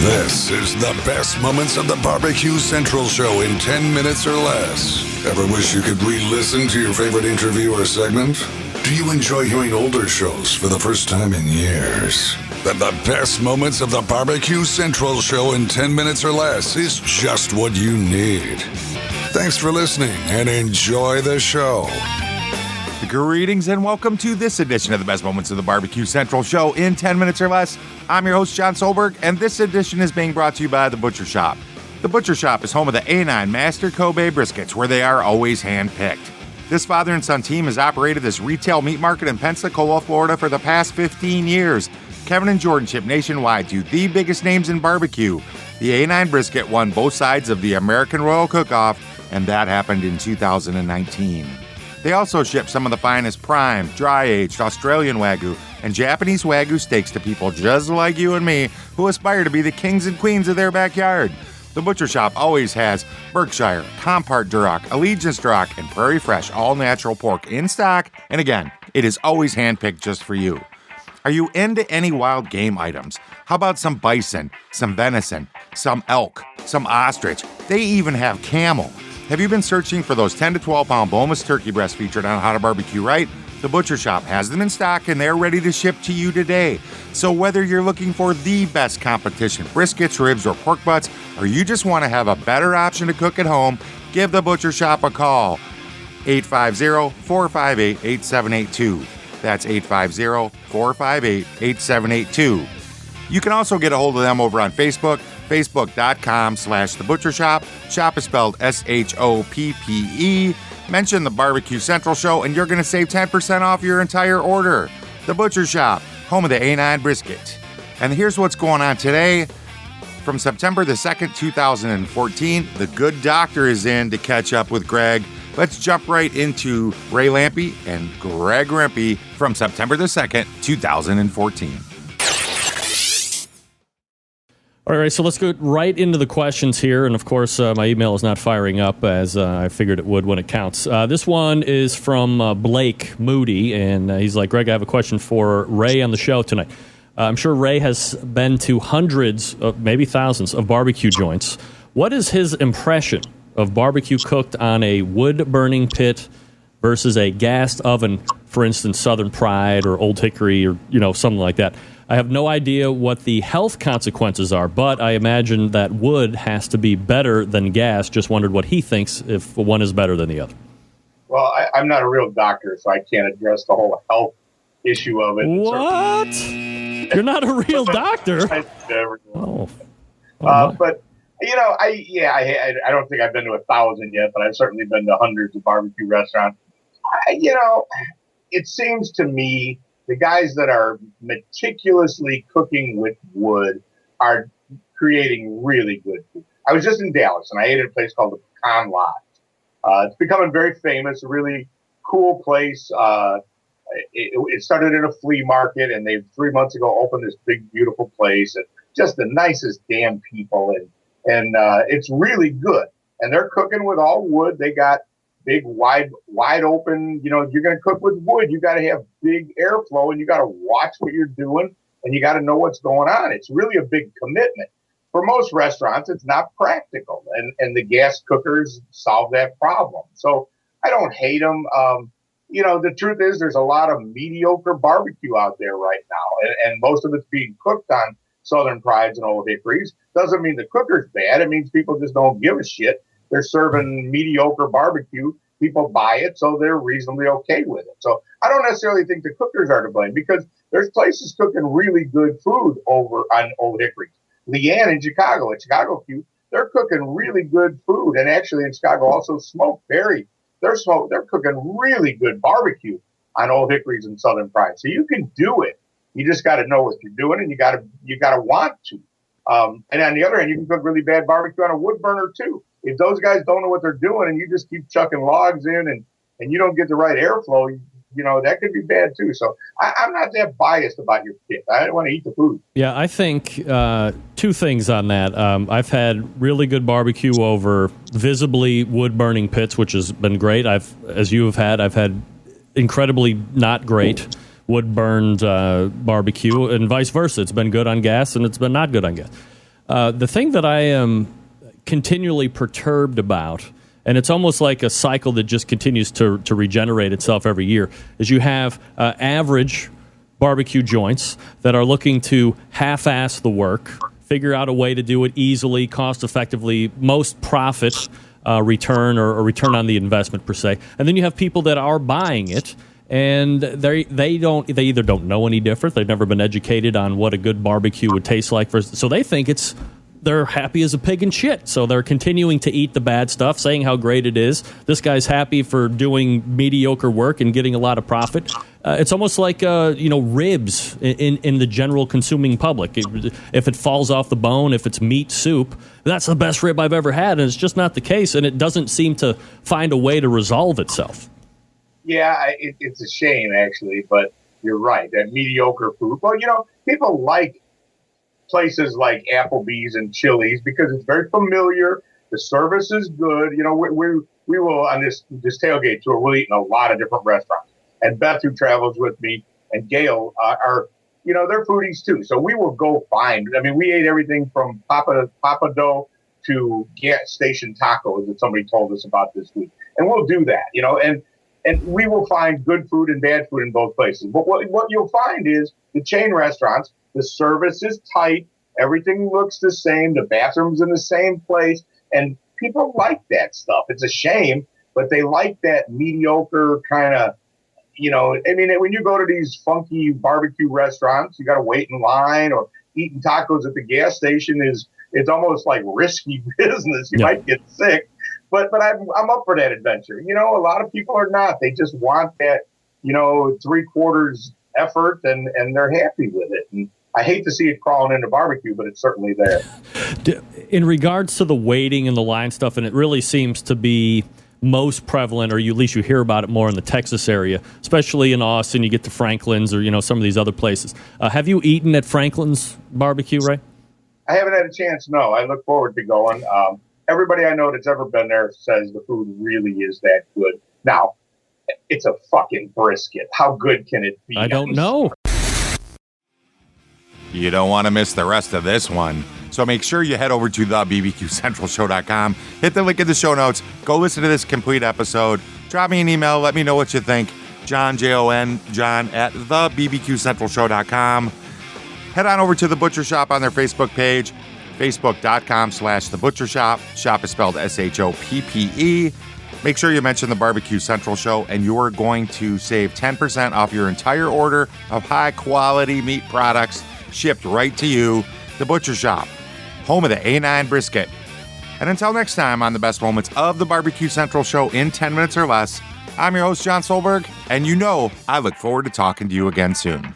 This is the best moments of the BBQ Central Show in 10 minutes or less. Ever wish you could re-listen to your favorite interview or segment? Do you enjoy hearing older shows for the first time in years? Then the best moments of the BBQ Central Show in 10 minutes or less is just what you need. Thanks for listening and enjoy the show. Greetings and welcome to this edition of the best moments of the BBQ Central Show in 10 minutes or less. I'm your host, Jon Solberg, and this edition is being brought to you by The Butcher Shop. The Butcher Shop is home of the A9 Master Kobe briskets, where they are always hand-picked. This father and son team has operated this retail meat market in Pensacola, Florida for the past 15 years. Kevin and Jordan ship nationwide to the biggest names in barbecue. The A9 brisket won both sides of the American Royal Cook-Off, and that happened in 2019. They also ship some of the finest prime, dry-aged Australian Wagyu and Japanese Wagyu steaks to people just like you and me who aspire to be the kings and queens of their backyard. The Butcher Shop always has Berkshire, Compart Duroc, Allegiance Duroc, and Prairie Fresh all-natural pork in stock, and again, it is always handpicked just for you. Are you into any wild game items? How about some bison, some venison, some elk, some ostrich? They even have camel. Have you been searching for those 10 to 12 pound boneless turkey breasts featured on How to Barbecue Right? The Butcher Shop has them in stock and they're ready to ship to you today. So whether you're looking for the best competition, briskets, ribs, or pork butts, or you just want to have a better option to cook at home, give the Butcher Shop a call. 850-458-8782. That's 850-458-8782. You can also get a hold of them over on Facebook, facebook.com/thebutchershop. Shop is spelled SHOPPE. Mention the Barbecue Central Show and you're going to save 10% off your entire order. The Butcher Shop, home of the A9 brisket. And here's what's going on today. From September the 2nd, 2014, the Good Doctor is in to catch up with Greg. Let's jump right into Ray Lampe and Greg Rempe from September the 2nd, 2014. All right, so let's go right into the questions here. And, of course, my email is not firing up as I figured it would when it counts. This one is from Blake Moody, and he's like, Greg, I have a question for Ray on the show tonight. I'm sure Ray has been to hundreds, maybe thousands, of barbecue joints. What is his impression of barbecue cooked on a wood-burning pit versus a gas oven, for instance, Southern Pride or Old Hickory or, something like that? I have no idea what the health consequences are, but I imagine that wood has to be better than gas. Just wondered what he thinks if one is better than the other. Well, I'm not a real doctor, so I can't address the whole health issue of it. What? You're not a real doctor? Oh. But, I don't think I've been to 1,000 yet, but I've certainly been to hundreds of barbecue restaurants. It seems to me the guys that are meticulously cooking with wood are creating really good food. I was just in Dallas, and I ate at a place called the Pecan Lodge. It's becoming very famous, a really cool place. It started in a flea market, and they 3 months ago opened this big, beautiful place, and just the nicest damn people, and it's really good. And they're cooking with all wood. They got big, wide open, you're going to cook with wood. You got to have big airflow and you got to watch what you're doing and you got to know what's going on. It's really a big commitment. For most restaurants, it's not practical. And the gas cookers solve that problem. So I don't hate them. The truth is there's a lot of mediocre barbecue out there right now. And most of it's being cooked on Southern Prides and Old Hickories. Doesn't mean the cooker's bad. It means people just don't give a shit. They're serving mediocre barbecue. People buy it, so they're reasonably okay with it. So I don't necessarily think the cookers are to blame because there's places cooking really good food over on Old Hickory. Leanne in Chicago, at Chicago Q, they're cooking really good food. And actually in Chicago also Smoke Berry. They're cooking really good barbecue on Old Hickories and Southern Pride. So you can do it. You just got to know what you're doing and you got to want to. And on the other hand, you can cook really bad barbecue on a wood burner too. If those guys don't know what they're doing and you just keep chucking logs in and you don't get the right airflow, that could be bad too. So I'm not that biased about your pit. I want to eat the food. Yeah, I think two things on that. I've had really good barbecue over visibly wood-burning pits, which has been great. I've had incredibly not great wood-burned barbecue, and vice versa. It's been good on gas, and it's been not good on gas. The thing that I am continually perturbed about, and it's almost like a cycle that just continues to regenerate itself every year, is you have average barbecue joints that are looking to half-ass the work, figure out a way to do it easily, cost-effectively, most profit return or return on the investment per se. And then you have people that are buying it, and they either don't know any different, they've never been educated on what a good barbecue would taste like, so they think they're happy as a pig in shit. So they're continuing to eat the bad stuff, saying how great it is. This guy's happy for doing mediocre work and getting a lot of profit. It's almost like ribs in the general consuming public. If it falls off the bone, if it's meat soup, that's the best rib I've ever had, and it's just not the case. And it doesn't seem to find a way to resolve itself. Yeah, it's a shame actually, but you're right. That mediocre food. Well, people like places like Applebee's and Chili's because it's very familiar. The service is good. We will on this tailgate tour. We'll eat in a lot of different restaurants. And Beth, who travels with me, and Gail are they're foodies too. So we will go find. I mean, we ate everything from Papa Dough to gas station tacos that somebody told us about this week, and we'll do that. And we will find good food and bad food in both places. But what you'll find is the chain restaurants. The service is tight. Everything looks the same. The bathroom's in the same place. And people like that stuff. It's a shame, but they like that mediocre kind of, when you go to these funky barbecue restaurants, you got to wait in line, or eating tacos at the gas station it's almost like risky business. You might get sick, but I'm up for that adventure. A lot of people are not. They just want that, 3/4 effort and they're happy with it. And I hate to see it crawling into barbecue, but it's certainly there. In regards to the waiting and the line stuff, and it really seems to be most prevalent, or at least you hear about it more in the Texas area, especially in Austin. You get to Franklin's or some of these other places. Have you eaten at Franklin's barbecue, Ray? I haven't had a chance. No, I look forward to going. Everybody I know that's ever been there says the food really is that good. Now, it's a fucking brisket. How good can it be? I don't know. You don't want to miss the rest of this one. So make sure you head over to thebbqcentralshow.com, hit the link in the show notes, go listen to this complete episode, drop me an email, let me know what you think. John, Jon, John at thebbqcentralshow.com. Head on over to The Butcher Shop on their Facebook page, facebook.com/thebutchershop. Shop is spelled SHOPPE. Make sure you mention the Barbecue Central Show, and you are going to save 10% off your entire order of high-quality meat products shipped right to you. The Butcher Shop, home of the A9 brisket. And until next time on the best moments of the Barbecue Central Show in 10 minutes or less, I'm your host, Jon Solberg, and I look forward to talking to you again soon.